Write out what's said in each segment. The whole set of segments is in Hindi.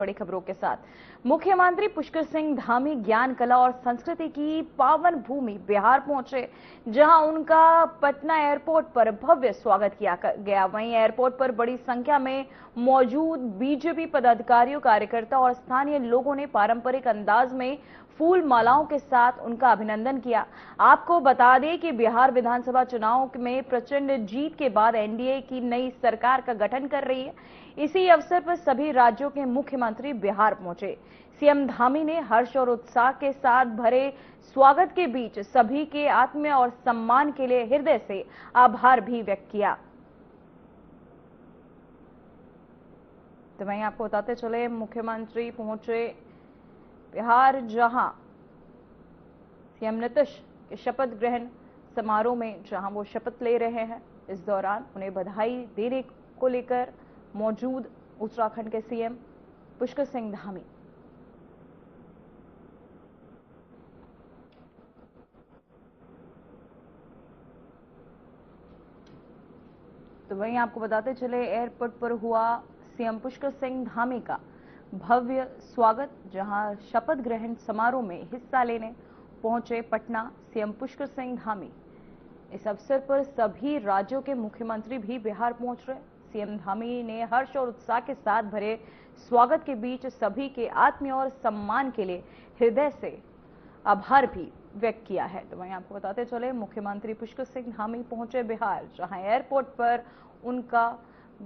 बड़ी खबरों के साथ मुख्यमंत्री पुष्कर सिंह धामी ज्ञान कला और संस्कृति की पावन भूमि बिहार पहुंचे, जहां उनका पटना एयरपोर्ट पर भव्य स्वागत किया गया। वहीं एयरपोर्ट पर बड़ी संख्या में मौजूद बीजेपी पदाधिकारियों, कार्यकर्ता और स्थानीय लोगों ने पारंपरिक अंदाज में फूल मालाओं के साथ उनका अभिनंदन किया। आपको बता दें कि बिहार विधानसभा चुनाव में प्रचंड जीत के बाद एनडीए की नई सरकार का गठन कर रही है। इसी अवसर पर सभी राज्यों के मुख्यमंत्री बिहार पहुंचे। सीएम धामी ने हर्ष और उत्साह के साथ भरे स्वागत के बीच सभी के आत्मीय और सम्मान के लिए हृदय से आभार भी व्यक्त किया। तो वहीं आपको बताते चले, मुख्यमंत्री पहुंचे बिहार, जहां सीएम नीतीश के शपथ ग्रहण समारोह में जहां वो शपथ ले रहे हैं, इस दौरान उन्हें बधाई देने को लेकर मौजूद उत्तराखंड के सीएम पुष्कर सिंह धामी। तो वहीं आपको बताते चले, एयरपोर्ट पर हुआ सीएम पुष्कर सिंह धामी का भव्य स्वागत, जहां शपथ ग्रहण समारोह में हिस्सा लेने पहुंचे पटना सीएम पुष्कर सिंह धामी। इस अवसर पर सभी राज्यों के मुख्यमंत्री भी बिहार पहुंच रहे। सीएम धामी ने हर्ष और उत्साह के साथ भरे स्वागत के बीच सभी के आत्मीय और सम्मान के लिए हृदय से आभार भी व्यक्त किया है। तो वहीं आपको बताते चले, मुख्यमंत्री पुष्कर सिंह धामी पहुंचे बिहार, जहां एयरपोर्ट पर उनका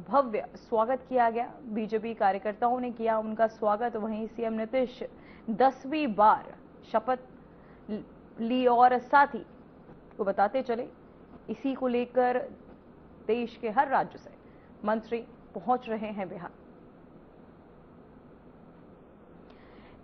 भव्य स्वागत किया गया। बीजेपी कार्यकर्ताओं ने किया उनका स्वागत। वहीं सीएम नीतीश 10वीं बार शपथ ली और साथ ही को बताते चले, इसी को लेकर देश के हर राज्य से मंत्री पहुंच रहे हैं बिहार।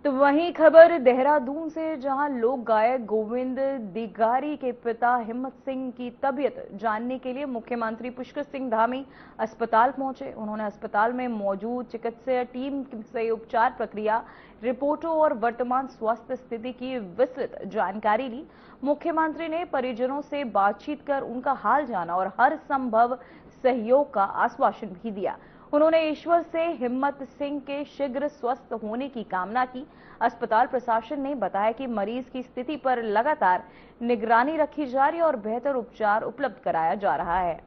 तो वहीं खबर देहरादून से, जहां लोक गायक गोविंद दिगारी के पिता हिम्मत सिंह की तबीयत जानने के लिए मुख्यमंत्री पुष्कर सिंह धामी अस्पताल पहुंचे। उन्होंने अस्पताल में मौजूद चिकित्सा टीम से उपचार प्रक्रिया, रिपोर्टों और वर्तमान स्वास्थ्य स्थिति की विस्तृत जानकारी ली। मुख्यमंत्री ने परिजनों से बातचीत कर उनका हाल जाना और हर संभव सहयोग का आश्वासन भी दिया। उन्होंने ईश्वर से हिम्मत सिंह के शीघ्र स्वस्थ होने की कामना की। अस्पताल प्रशासन ने बताया कि मरीज की स्थिति पर लगातार निगरानी रखी जा रही है और बेहतर उपचार उपलब्ध कराया जा रहा है।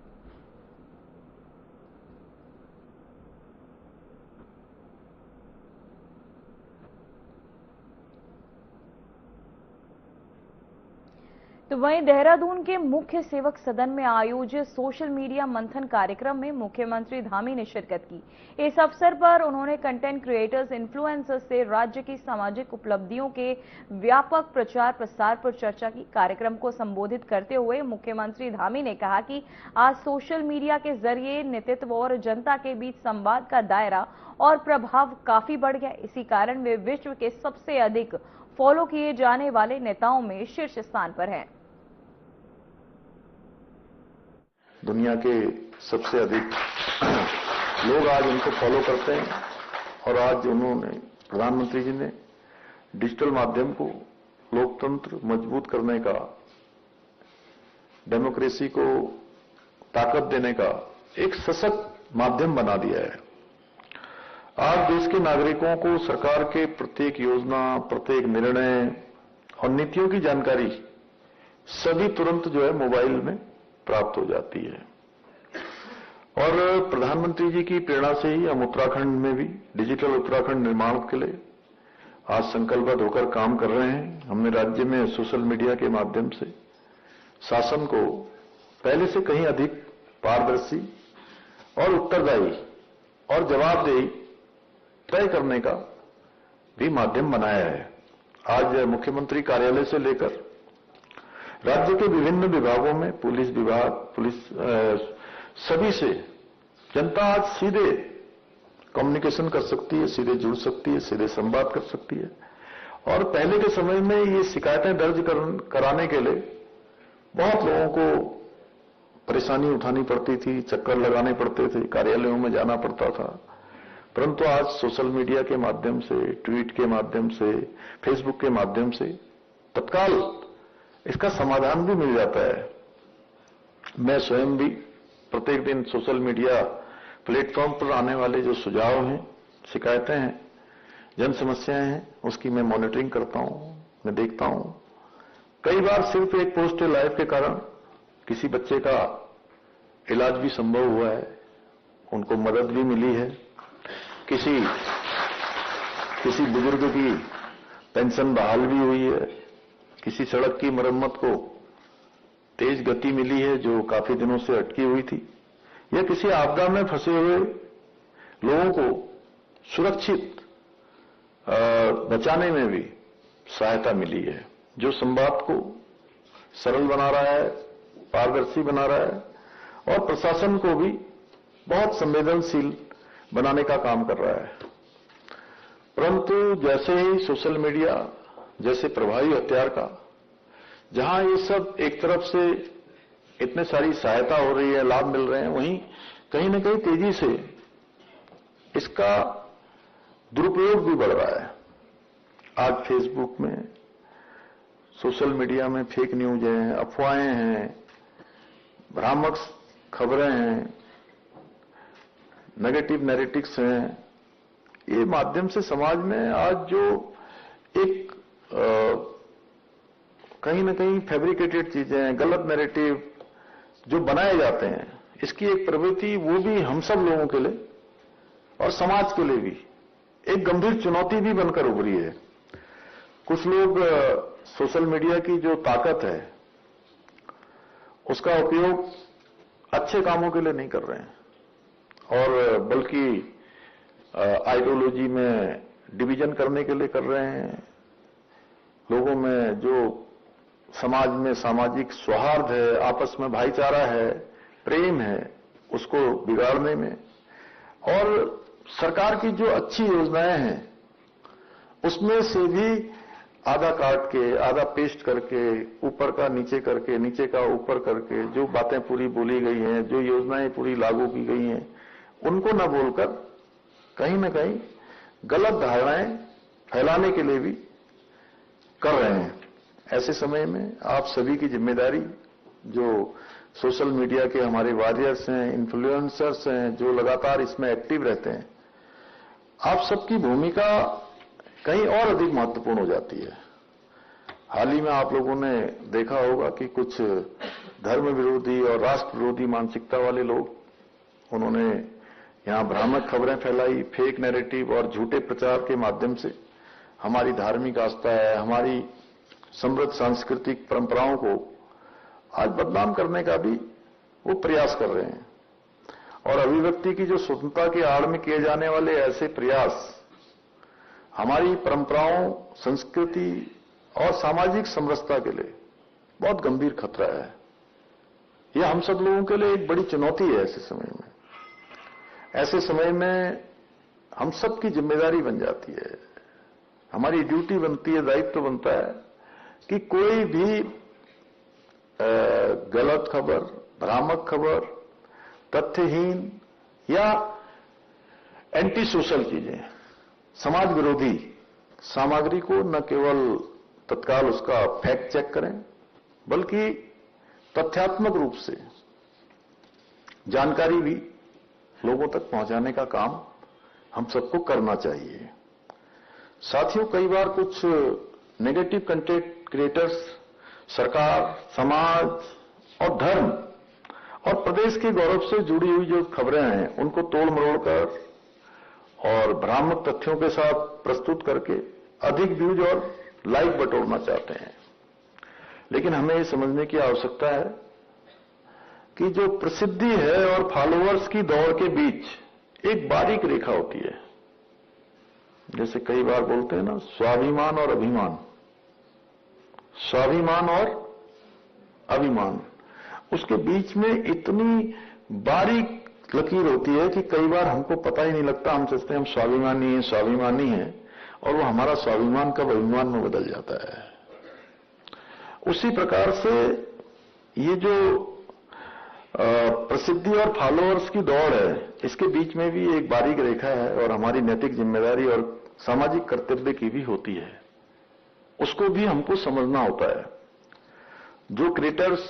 तो वहीं देहरादून के मुख्य सेवक सदन में आयोजित सोशल मीडिया मंथन कार्यक्रम में मुख्यमंत्री धामी ने शिरकत की। इस अवसर पर उन्होंने कंटेंट क्रिएटर्स, इन्फ्लुएंसर्स से राज्य की सामाजिक उपलब्धियों के व्यापक प्रचार प्रसार पर चर्चा की। कार्यक्रम को संबोधित करते हुए मुख्यमंत्री धामी ने कहा कि आज सोशल मीडिया के जरिए नेतृत्व और जनता के बीच संवाद का दायरा और प्रभाव काफी बढ़ गया। इसी कारण वे विश्व के सबसे अधिक फॉलो किए जाने वाले नेताओं में शीर्ष स्थान पर हैं। दुनिया के सबसे अधिक लोग आज उनको फॉलो करते हैं और आज उन्होंने, प्रधानमंत्री जी ने डिजिटल माध्यम को लोकतंत्र मजबूत करने का, डेमोक्रेसी को ताकत देने का एक सशक्त माध्यम बना दिया है। आज देश के नागरिकों को सरकार के प्रत्येक योजना, प्रत्येक निर्णय और नीतियों की जानकारी सभी तुरंत जो है मोबाइल में प्राप्त हो जाती है। और प्रधानमंत्री जी की प्रेरणा से ही हम उत्तराखंड में भी डिजिटल उत्तराखंड निर्माण के लिए आज संकल्पबद्ध होकर काम कर रहे हैं। हमने राज्य में सोशल मीडिया के माध्यम से शासन को पहले से कहीं अधिक पारदर्शी और उत्तरदायी और जवाबदेही तय करने का भी माध्यम बनाया है। आज मुख्यमंत्री कार्यालय से लेकर राज्य के विभिन्न विभागों में, पुलिस विभाग, सभी से जनता आज सीधे कम्युनिकेशन कर सकती है, सीधे जुड़ सकती है, सीधे संवाद कर सकती है। और पहले के समय में ये शिकायतें दर्ज कराने के लिए बहुत लोगों को परेशानी उठानी पड़ती थी, चक्कर लगाने पड़ते थे, कार्यालयों में जाना पड़ता था। परंतु आज सोशल मीडिया के माध्यम से, ट्वीट के माध्यम से, फेसबुक के माध्यम से तत्काल इसका समाधान भी मिल जाता है। मैं स्वयं भी प्रत्येक दिन सोशल मीडिया प्लेटफॉर्म पर आने वाले जो सुझाव हैं, शिकायतें हैं, जन समस्याएं हैं उसकी मैं मॉनिटरिंग करता हूं, मैं देखता हूं। कई बार सिर्फ एक पोस्ट लाइव के कारण किसी बच्चे का इलाज भी संभव हुआ है, उनको मदद भी मिली है, किसी बुजुर्ग की पेंशन बहाल भी हुई है, किसी सड़क की मरम्मत को तेज गति मिली है जो काफी दिनों से अटकी हुई थी, या किसी आपदा में फंसे हुए लोगों को सुरक्षित बचाने में भी सहायता मिली है, जो संवाद को सरल बना रहा है, पारदर्शी बना रहा है और प्रशासन को भी बहुत संवेदनशील बनाने का काम कर रहा है। परंतु जैसे ही सोशल मीडिया जैसे प्रभावी हथियार का, जहां ये सब एक तरफ से इतने सारी सहायता हो रही है, लाभ मिल रहे हैं, वहीं कहीं न कहीं तेजी से इसका दुरुपयोग भी बढ़ रहा है। आज फेसबुक में, सोशल मीडिया में फेक न्यूज हैं, अफवाहें हैं, भ्रामक खबरें हैं, नेगेटिव नैरेटिव्स हैं। ये माध्यम से समाज में आज जो एक कहीं न कहीं फैब्रिकेटेड चीजें, गलत नैरेटिव जो बनाए जाते हैं, इसकी एक प्रवृत्ति वो भी हम सब लोगों के लिए और समाज के लिए भी एक गंभीर चुनौती भी बनकर उभरी है। कुछ लोग सोशल मीडिया की जो ताकत है उसका उपयोग अच्छे कामों के लिए नहीं कर रहे हैं और बल्कि आइडियोलॉजी में डिवीजन करने के लिए कर रहे हैं। लोगों में जो समाज में सामाजिक सौहार्द है, आपस में भाईचारा है, प्रेम है, उसको बिगाड़ने में, और सरकार की जो अच्छी योजनाएं हैं उसमें से भी आधा काट के, आधा पेस्ट करके, ऊपर का नीचे करके, नीचे का ऊपर करके जो बातें पूरी बोली गई हैं, जो योजनाएं पूरी लागू की गई हैं, उनको न बोलकर कहीं न कहीं गलत धारणाएं फैलाने के लिए भी कर रहे हैं। ऐसे समय में आप सभी की जिम्मेदारी, जो सोशल मीडिया के हमारे वॉरियर्स हैं, इन्फ्लुएंसर्स हैं, जो लगातार इसमें एक्टिव रहते हैं, आप सबकी भूमिका कहीं और अधिक महत्वपूर्ण हो जाती है। हाल ही में आप लोगों ने देखा होगा कि कुछ धर्म विरोधी और राष्ट्र विरोधी मानसिकता वाले लोग, उन्होंने यहां भ्रामक खबरें फैलाई, फेक नैरेटिव और झूठे प्रचार के माध्यम से हमारी धार्मिक आस्था है, हमारी समृद्ध सांस्कृतिक परंपराओं को आज बदनाम करने का भी वो प्रयास कर रहे हैं। और अभिव्यक्ति की जो स्वतंत्रता की आड़ में किए जाने वाले ऐसे प्रयास हमारी परंपराओं, संस्कृति और सामाजिक समरसता के लिए बहुत गंभीर खतरा है। यह हम सब लोगों के लिए एक बड़ी चुनौती है। ऐसे समय में हम सब की जिम्मेदारी बन जाती है, हमारी ड्यूटी बनती है, दायित्व बनता है कि कोई भी गलत खबर, भ्रामक खबर, तथ्यहीन या एंटी सोशल चीजें, समाज विरोधी सामग्री को न केवल तत्काल उसका फैक्ट चेक करें, बल्कि तथ्यात्मक रूप से जानकारी भी लोगों तक पहुंचाने का काम हम सबको करना चाहिए। साथियों, कई बार कुछ नेगेटिव कंटेंट क्रिएटर्स सरकार, समाज और धर्म और प्रदेश के गौरव से जुड़ी हुई जो खबरें हैं उनको तोड़ मरोड़ कर और भ्रामक तथ्यों के साथ प्रस्तुत करके अधिक व्यूज और लाइक बटोरना चाहते हैं। लेकिन हमें ये समझने की आवश्यकता है कि जो प्रसिद्धि है और फॉलोअर्स की दौड़ के बीच एक बारीक रेखा होती है। जैसे कई बार बोलते हैं ना, स्वाभिमान और अभिमान, स्वाभिमान और अभिमान, उसके बीच में इतनी बारीक लकीर होती है कि कई बार हमको पता ही नहीं लगता। हम सोचते हैं हम स्वाभिमानी हैं और वो हमारा स्वाभिमान कब अभिमान में बदल जाता है। उसी प्रकार से ये जो प्रसिद्धि और फॉलोअर्स की दौड़ है, इसके बीच में भी एक बारीक रेखा है और हमारी नैतिक जिम्मेदारी और सामाजिक कर्तव्य की भी होती है। उसको भी हमको समझना होता है। जो क्रिएटर्स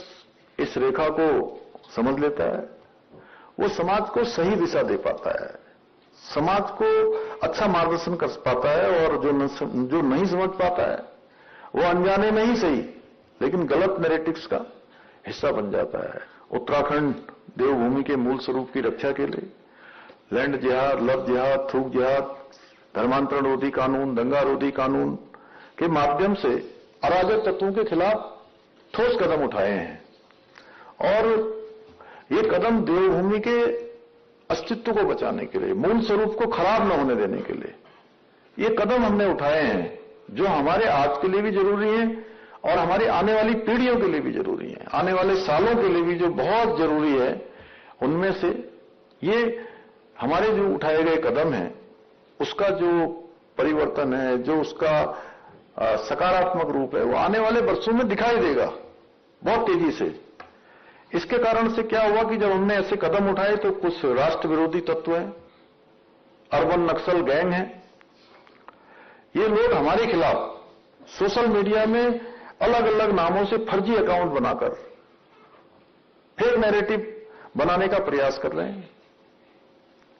इस रेखा को समझ लेता है वो समाज को सही दिशा दे पाता है, समाज को अच्छा मार्गदर्शन कर पाता है, और जो नहीं समझ पाता है वो अनजाने में ही सही लेकिन गलत नैरेटिव्स का हिस्सा बन जाता है। उत्तराखंड देवभूमि के मूल स्वरूप की रक्षा के लिए लैंड जिहाद, लव जिहाद, थूक जिहाद, धर्मांतरण रोधी कानून, दंगा रोधी कानून के माध्यम से अराजक तत्वों के खिलाफ ठोस कदम उठाए हैं, और ये कदम देवभूमि के अस्तित्व को बचाने के लिए, मूल स्वरूप को खराब न होने देने के लिए ये कदम हमने उठाए हैं, जो हमारे आज के लिए भी जरूरी है और हमारी आने वाली पीढ़ियों के लिए भी जरूरी है, आने वाले सालों के लिए भी जो बहुत जरूरी है। उनमें से ये हमारे जो उठाए गए कदम हैं उसका जो परिवर्तन है, जो उसका सकारात्मक रूप है, वो आने वाले वर्षों में दिखाई देगा बहुत तेजी से। इसके कारण से क्या हुआ कि जब हमने ऐसे कदम उठाए तो कुछ राष्ट्र विरोधी तत्व हैं, अर्बन नक्सल गैंग हैं, ये लोग हमारे खिलाफ सोशल मीडिया में अलग अलग नामों से फर्जी अकाउंट बनाकर फेक नैरेटिव बनाने का प्रयास कर रहे हैं।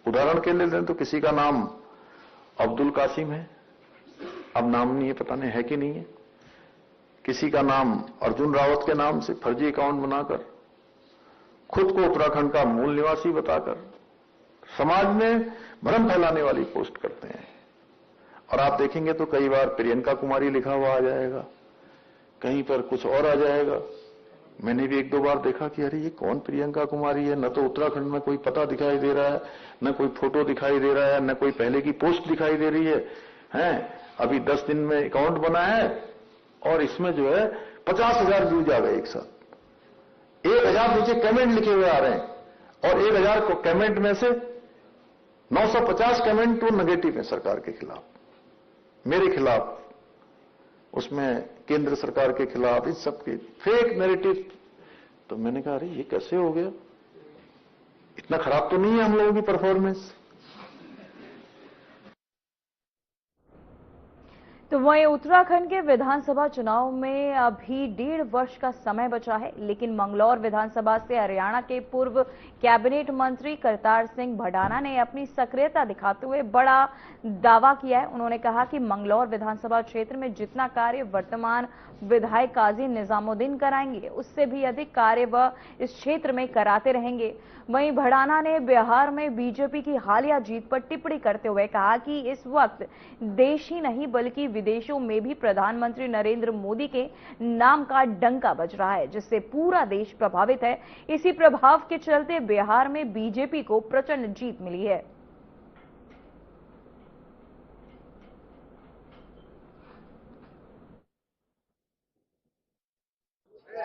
उदाहरण के लिए दें तो किसी का नाम अब्दुल कासिम है, अब नाम नहीं है, पता नहीं है कि नहीं है। किसी का नाम अर्जुन रावत के नाम से फर्जी अकाउंट बनाकर खुद को उत्तराखंड का मूल निवासी बताकर समाज में भ्रम फैलाने वाली पोस्ट करते हैं। और आप देखेंगे तो कई बार प्रियंका कुमारी लिखा हुआ आ जाएगा, कहीं पर कुछ और आ जाएगा। मैंने भी एक दो बार देखा कि अरे ये कौन प्रियंका कुमारी है, न तो उत्तराखंड में कोई पता दिखाई दे रहा है, न कोई फोटो दिखाई दे रहा है, न कोई पहले की पोस्ट दिखाई दे रही है। अभी 10 दिन में अकाउंट बना है और इसमें जो है 50,000 व्यूज आ गए एक साथ, 1,000 नीचे कमेंट लिखे हुए आ रहे हैं, और 1,000 कमेंट में से 950 कमेंट तो नेगेटिव है सरकार के खिलाफ, मेरे खिलाफ, उसमें केंद्र सरकार के खिलाफ, इस सब के फेक नैरेटिव। तो मैंने कहा अरे ये कैसे हो गया, इतना खराब तो नहीं है हम लोगों की परफॉर्मेंस। तो वहीं उत्तराखंड के विधानसभा चुनाव में अभी 1.5 वर्ष का समय बचा है, लेकिन मंगलौर विधानसभा से हरियाणा के पूर्व कैबिनेट मंत्री करतार सिंह भडाना ने अपनी सक्रियता दिखाते हुए बड़ा दावा किया है। उन्होंने कहा कि मंगलौर विधानसभा क्षेत्र में जितना कार्य वर्तमान विधायक काजी निजामुद्दीन कराएंगे, उससे भी अधिक कार्य वह इस क्षेत्र में कराते रहेंगे। वहीं भडाना ने बिहार में बीजेपी की हालिया जीत पर टिप्पणी करते हुए कहा कि इस वक्त देश ही नहीं बल्कि विदेशों में भी प्रधानमंत्री नरेंद्र मोदी के नाम का डंका बज रहा है, जिससे पूरा देश प्रभावित है। इसी प्रभाव के चलते बिहार में बीजेपी को प्रचंड जीत मिली है।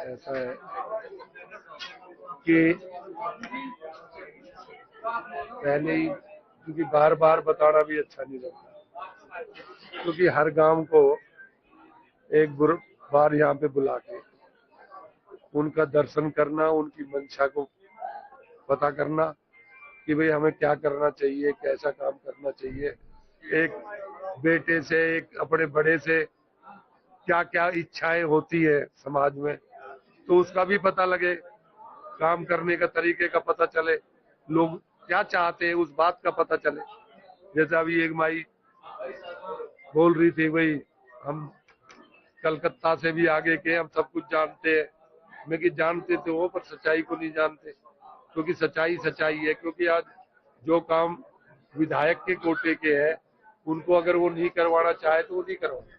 ऐसा है कि पहले ही, क्योंकि बार बार बताना भी अच्छा नहीं लगता, क्योंकि हर गांव को एक बार यहाँ पे बुला के उनका दर्शन करना, उनकी मंशा को पता करना कि भाई हमें क्या करना चाहिए, कैसा काम करना चाहिए, एक बेटे से, एक अपने बड़े से क्या क्या इच्छाएं होती है समाज में, तो उसका भी पता लगे, काम करने का तरीके का पता चले, लोग क्या चाहते हैं उस बात का पता चले। जैसे अभी एक माई बोल रही थी, भाई हम कलकत्ता से भी आगे के, हम सब कुछ जानते हैं। मैं कि जानते तो हो पर सच्चाई को नहीं जानते, क्योंकि सच्चाई सच्चाई है। क्योंकि आज जो काम विधायक के कोटे के हैं, उनको अगर वो नहीं करवाना चाहे तो वो नहीं करवाना।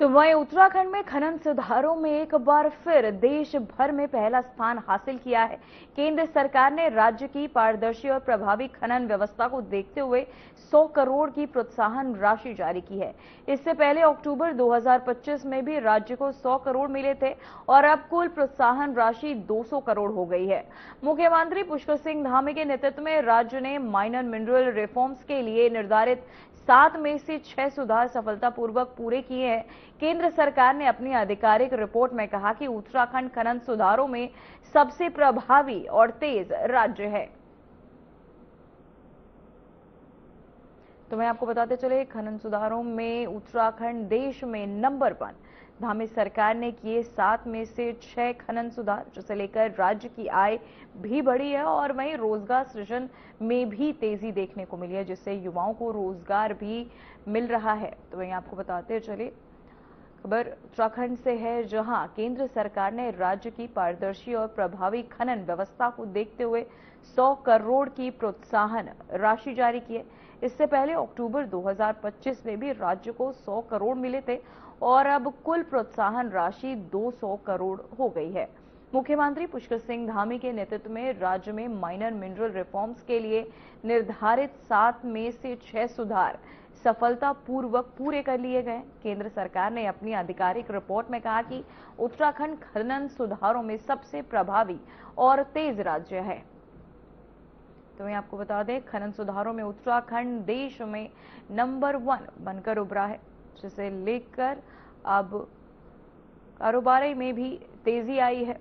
तो वहीं उत्तराखंड में खनन सुधारों में एक बार फिर देश भर में पहला स्थान हासिल किया है। केंद्र सरकार ने राज्य की पारदर्शी और प्रभावी खनन व्यवस्था को देखते हुए 100 करोड़ की प्रोत्साहन राशि जारी की है। इससे पहले अक्टूबर 2025 में भी राज्य को 100 करोड़ मिले थे और अब कुल प्रोत्साहन राशि 200 करोड़ हो गई है। मुख्यमंत्री पुष्कर सिंह धामी के नेतृत्व में राज्य ने माइनर मिनरल रिफॉर्म्स के लिए निर्धारित 7 में से 6 सुधार सफलतापूर्वक पूरे किए हैं। केंद्र सरकार ने अपनी आधिकारिक रिपोर्ट में कहा कि उत्तराखंड खनन सुधारों में सबसे प्रभावी और तेज राज्य है। तो मैं आपको बताते चले, खनन सुधारों में उत्तराखंड देश में नंबर 1 धामी सरकार ने किए 7 में से 6 खनन सुधार, जिसे लेकर राज्य की आय भी बढ़ी है और वहीं रोजगार सृजन में भी तेजी देखने को मिली है, जिससे युवाओं को रोजगार भी मिल रहा है। तो वहीं आपको बताते चले खबर उत्तराखंड से है, जहां केंद्र सरकार ने राज्य की पारदर्शी और प्रभावी खनन व्यवस्था को देखते हुए 100 करोड़ की प्रोत्साहन राशि जारी की है। इससे पहले अक्टूबर 2025 में भी राज्य को 100 करोड़ मिले थे और अब कुल प्रोत्साहन राशि 200 करोड़ हो गई है। मुख्यमंत्री पुष्कर सिंह धामी के नेतृत्व में राज्य में माइनर मिनरल रिफॉर्म्स के लिए निर्धारित 7 में से 6 सुधार सफलतापूर्वक पूरे कर लिए गए। केंद्र सरकार ने अपनी आधिकारिक रिपोर्ट में कहा कि उत्तराखंड खनन सुधारों में सबसे प्रभावी और तेज राज्य है। तो मैं आपको बता दें, खनन सुधारों में उत्तराखंड देश में नंबर 1 बनकर उभरा है, जिसे लेकर अब कारोबारी में भी तेजी आई है।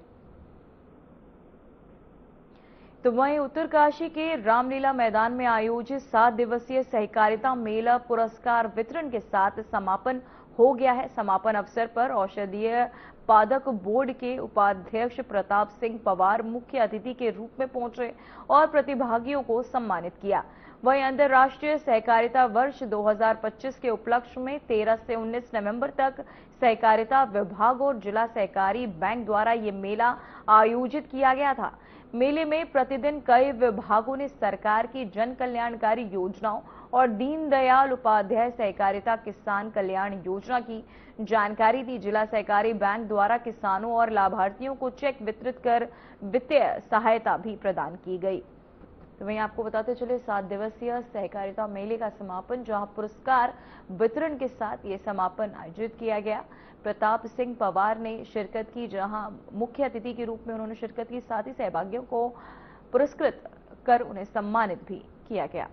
तो वहीं उत्तरकाशी के रामलीला मैदान में आयोजित 7 दिवसीय सहकारिता मेला पुरस्कार वितरण के साथ समापन हो गया है। समापन अवसर पर औषधीय पादक बोर्ड के उपाध्यक्ष प्रताप सिंह पवार मुख्य अतिथि के रूप में पहुंचे और प्रतिभागियों को सम्मानित किया। वहीं अंतर्राष्ट्रीय सहकारिता वर्ष 2025 के उपलक्ष्य में 13 से 19 नवंबर तक सहकारिता विभाग और जिला सहकारी बैंक द्वारा ये मेला आयोजित किया गया था। मेले में प्रतिदिन कई विभागों ने सरकार की जन कल्याणकारी योजनाओं और दीनदयाल उपाध्याय सहकारिता किसान कल्याण योजना की जानकारी दी। जिला सहकारी बैंक द्वारा किसानों और लाभार्थियों को चेक वितरित कर वित्तीय सहायता भी प्रदान की गई। तो वहीं आपको बताते चले 7 दिवसीय सहकारिता मेले का समापन, जहां पुरस्कार वितरण के साथ ये समापन आयोजित किया गया। प्रताप सिंह पवार ने शिरकत की, जहां मुख्य अतिथि के रूप में उन्होंने शिरकत की, साथ ही सहभागियों को पुरस्कृत कर उन्हें सम्मानित भी किया गया।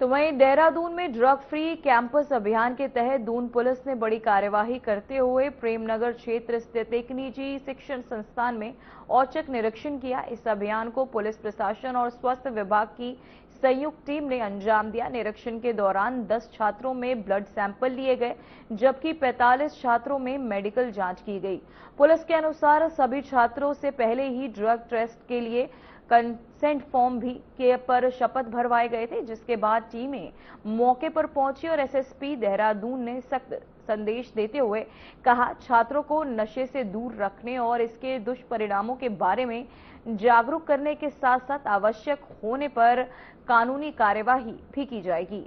तो वहीं देहरादून में ड्रग फ्री कैंपस अभियान के तहत दून पुलिस ने बड़ी कार्यवाही करते हुए प्रेमनगर क्षेत्र स्थित एक निजी शिक्षण संस्थान में औचक निरीक्षण किया। इस अभियान को पुलिस प्रशासन और स्वास्थ्य विभाग की संयुक्त टीम ने अंजाम दिया। निरीक्षण के दौरान 10 छात्रों में ब्लड सैंपल लिए गए, जबकि 45 छात्रों में मेडिकल जांच की गई। पुलिस के अनुसार सभी छात्रों से पहले ही ड्रग टेस्ट के लिए कंसेंट फॉर्म भी के पर शपथ भरवाए गए थे, जिसके बाद टीमें मौके पर पहुंची और एसएसपी देहरादून ने सख्त संदेश देते हुए कहा, छात्रों को नशे से दूर रखने और इसके दुष्परिणामों के बारे में जागरूक करने के साथ साथ आवश्यक होने पर कानूनी कार्यवाही भी की जाएगी।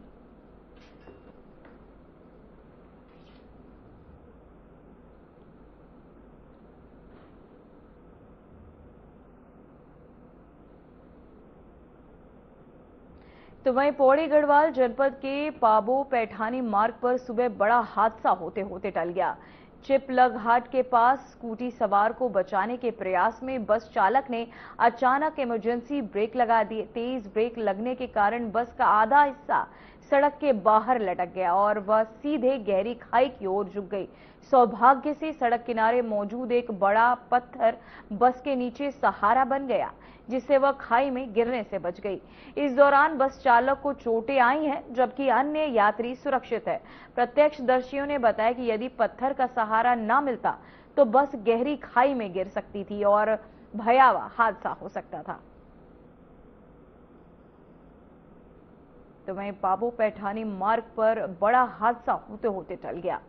तो वहीं पौड़ी गढ़वाल जनपद के पाबो पैठानी मार्ग पर सुबह बड़ा हादसा होते होते टल गया। चिपलग हाट के पास स्कूटी सवार को बचाने के प्रयास में बस चालक ने अचानक इमरजेंसी ब्रेक लगा दिए। तेज ब्रेक लगने के कारण बस का आधा हिस्सा सड़क के बाहर लटक गया और वह सीधे गहरी खाई की ओर झुक गई। सौभाग्य से सड़क किनारे मौजूद एक बड़ा पत्थर बस के नीचे सहारा बन गया, जिससे वह खाई में गिरने से बच गई। इस दौरान बस चालक को चोटें आई हैं, जबकि अन्य यात्री सुरक्षित है। प्रत्यक्षदर्शियों ने बताया कि यदि पत्थर का सहारा न मिलता तो बस गहरी खाई में गिर सकती थी और भयावह हादसा हो सकता था। तो वहीं पाबो पैठानी मार्ग पर बड़ा हादसा होते होते टल गया,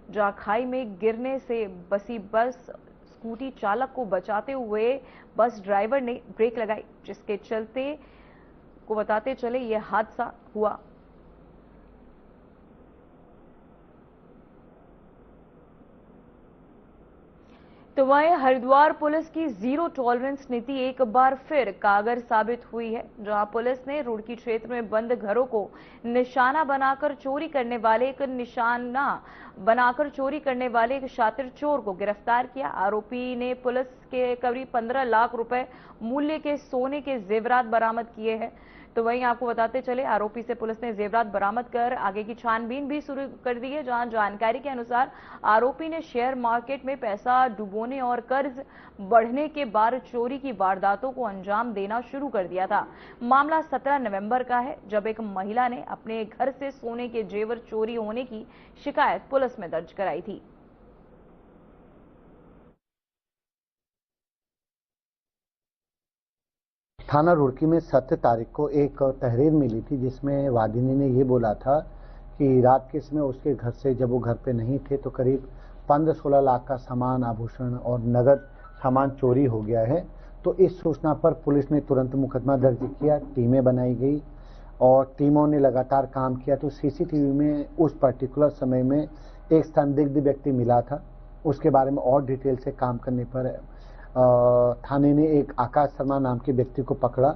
जहां खाई में गिरने से बसी बस स्कूटी चालक को बचाते हुए बस ड्राइवर ने ब्रेक लगाई, जिसके चलते को बताते चले यह हादसा हुआ। तो वहीं हरिद्वार पुलिस की जीरो टॉलरेंस नीति एक बार फिर कारगर साबित हुई है, जहां पुलिस ने रुड़की क्षेत्र में बंद घरों को निशाना बनाकर चोरी करने वाले एक शातिर चोर को गिरफ्तार किया। आरोपी ने पुलिस के करीब 15 लाख रुपए मूल्य के सोने के जेवरात बरामद किए हैं। तो वहीं आपको बताते चले, आरोपी से पुलिस ने जेवरात बरामद कर आगे की छानबीन भी शुरू कर दी है, जहां जानकारी के अनुसार आरोपी ने शेयर मार्केट में पैसा डुबोने और कर्ज बढ़ने के बाद चोरी की वारदातों को अंजाम देना शुरू कर दिया था। मामला 17 नवंबर का है, जब एक महिला ने अपने घर से सोने के जेवर चोरी होने की शिकायत पुलिस में दर्ज कराई थी। थाना रुड़की में 7 तारीख को एक तहरीर मिली थी, जिसमें वादिनी ने ये बोला था कि रात के समय उसके घर से, जब वो घर पे नहीं थे, तो करीब 15-16 लाख का सामान, आभूषण और नगद सामान चोरी हो गया है। तो इस सूचना पर पुलिस ने तुरंत मुकदमा दर्ज किया, टीमें बनाई गई और टीमों ने लगातार काम किया। तो सीसीटीवी में उस पर्टिकुलर समय में एक संदिग्ध व्यक्ति मिला था। उसके बारे में और डिटेल से काम करने पर थाने ने एक आकाश शर्मा नाम के व्यक्ति को पकड़ा,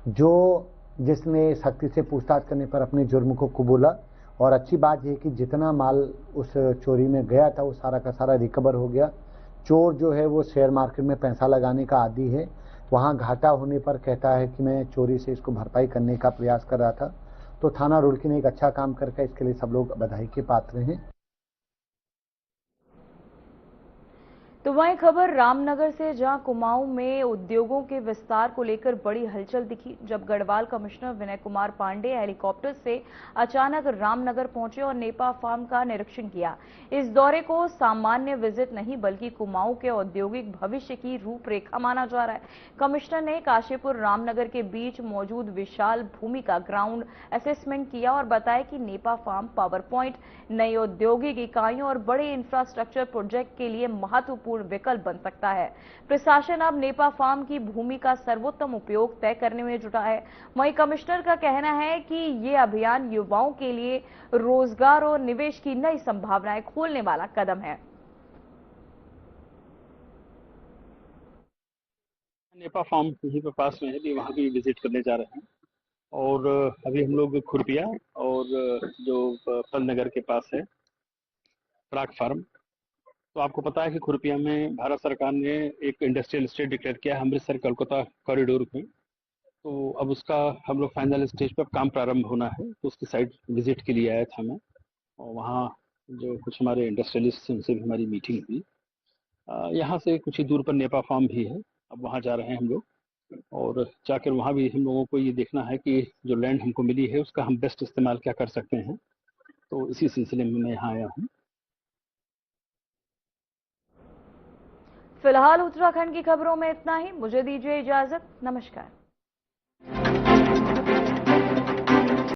जिसने सख्ती से पूछताछ करने पर अपने जुर्म को कबूला। और अच्छी बात यह कि जितना माल उस चोरी में गया था वो सारा का सारा रिकवर हो गया। चोर जो है वो शेयर मार्केट में पैसा लगाने का आदी है। वहां घाटा होने पर कहता है कि मैं चोरी से इसको भरपाई करने का प्रयास कर रहा था। तो थाना रुड़की ने एक अच्छा काम करके इसके लिए सब लोग बधाई के पात्र हैं। तो वहीं खबर रामनगर से, जहां कुमाऊं में उद्योगों के विस्तार को लेकर बड़ी हलचल दिखी, जब गढ़वाल कमिश्नर विनय कुमार पांडे हेलीकॉप्टर से अचानक रामनगर पहुंचे और नेपा फार्म का निरीक्षण किया। इस दौरे को सामान्य विजिट नहीं बल्कि कुमाऊं के औद्योगिक भविष्य की रूपरेखा माना जा रहा है। कमिश्नर ने काशीपुर रामनगर के बीच मौजूद विशाल भूमि का ग्राउंड असेसमेंट किया और बताया कि नेपा फार्म पावर पॉइंट नई औद्योगिक इकाइयों और बड़े इंफ्रास्ट्रक्चर प्रोजेक्ट के लिए महत्वपूर्ण विकल्प बन सकता है। प्रशासन अब नेपा फार्म की भूमि का सर्वोत्तम उपयोग तय करने में जुटा है। वहीं कमिश्नर का कहना है कि ये अभियान युवाओं के लिए रोजगार और निवेश की नई संभावनाएं खोलने वाला कदम है। नेपा फार्म यहीं पे पास में है, भी वहाँ भी विजिट करने जा रहे हैं। और अभी हम लोग खुरपिया और जो फल नगर के पास है प्राक फार्म, तो आपको पता है कि खुरपिया में भारत सरकार ने एक इंडस्ट्रियल स्टेट डिक्लेयर किया है अमृतसर कोलकाता कॉरिडोर में। तो अब उसका हम लोग फाइनल स्टेज पर काम प्रारंभ होना है, तो उसकी साइड विजिट के लिए आया था मैं। और वहाँ जो कुछ हमारे इंडस्ट्रियलिस्ट उनसे भी हमारी मीटिंग हुई। यहाँ से कुछ ही दूर पर नेपा फार्म भी है, अब वहाँ जा रहे हैं हम लोग। और जाकर वहाँ भी हम लोगों को ये देखना है कि जो लैंड हमको मिली है उसका हम बेस्ट इस्तेमाल क्या कर सकते हैं। तो इसी सिलसिले में मैं यहाँ आया हूँ। फिलहाल उत्तराखंड की खबरों में इतना ही। मुझे दीजिए इजाजत। नमस्कार।